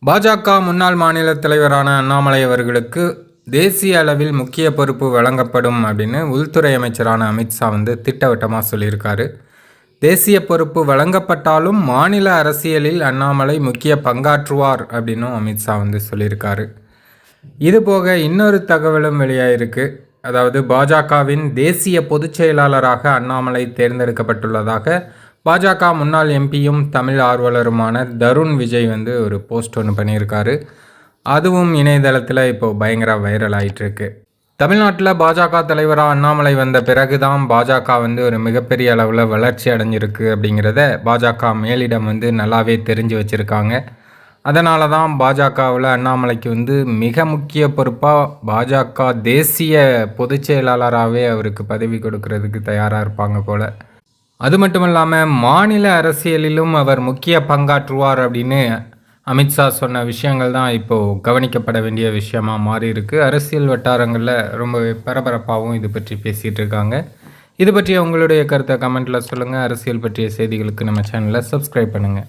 பாஜக முன்னாள் மாநில தலைவரான அண்ணாமலை அவர்களுக்கு தேசிய அளவில் முக்கிய பொறுப்பு வழங்கப்படும் அப்படின்னு உள்துறை அமைச்சரான அமித்ஷா திட்டவட்டமாக சொல்லியிருக்காரு. தேசிய பொறுப்பு வழங்கப்பட்டாலும் மாநில அரசியலில் அண்ணாமலை முக்கிய பங்காற்றுவார் அப்படின்னும் அமித்ஷா சொல்லியிருக்காரு. இதுபோக இன்னொரு தகவலும் வெளியாயிருக்கு. அதாவது பாஜகவின் தேசிய பொதுச் செயலாளராக அண்ணாமலை தேர்ந்தெடுக்கப்பட்டுள்ளதாக பாஜக முன்னாள் எம்பியும் தமிழ் ஆர்வலருமான தருண் விஜய் ஒரு போஸ்ட் ஒன்று பண்ணியிருக்காரு. அதுவும் இணையதளத்தில் இப்போது பயங்கர வைரல் ஆகிட்டுருக்கு. தமிழ்நாட்டில் பாஜக தலைவராக அண்ணாமலை வந்த பிறகு தான் பாஜக ஒரு மிகப்பெரிய அளவில் வளர்ச்சி அடைஞ்சிருக்கு அப்படிங்கிறத பாஜக மேலிடம் நல்லாவே தெரிஞ்சு வச்சுருக்காங்க. அதனால தான் பாஜகவில் அண்ணாமலைக்கு மிக முக்கிய பொறுப்பாக பாஜக தேசிய பொதுச் செயலாளராகவே அவருக்கு பதவி கொடுக்கறதுக்கு தயாராக இருப்பாங்க போல். அது மட்டும் இல்லாமல் மாநில அரசியலிலும் அவர் முக்கிய பங்காற்றுவார் அப்படின்னு அமித்ஷா சொன்ன விஷயங்கள் தான் இப்போது கவனிக்கப்பட வேண்டிய விஷயமாக மாறி இருக்குது. அரசியல் வட்டாரங்களில் ரொம்ப பரபரப்பாகவும் இது பற்றி பேசிகிட்டு இருக்காங்க. இது பற்றி உங்களுடைய கருத்தை கமெண்ட்டில் சொல்லுங்கள். அரசியல் பற்றிய செய்திகளுக்கு நம்ம சேனலை சப்ஸ்கிரைப் பண்ணுங்கள்.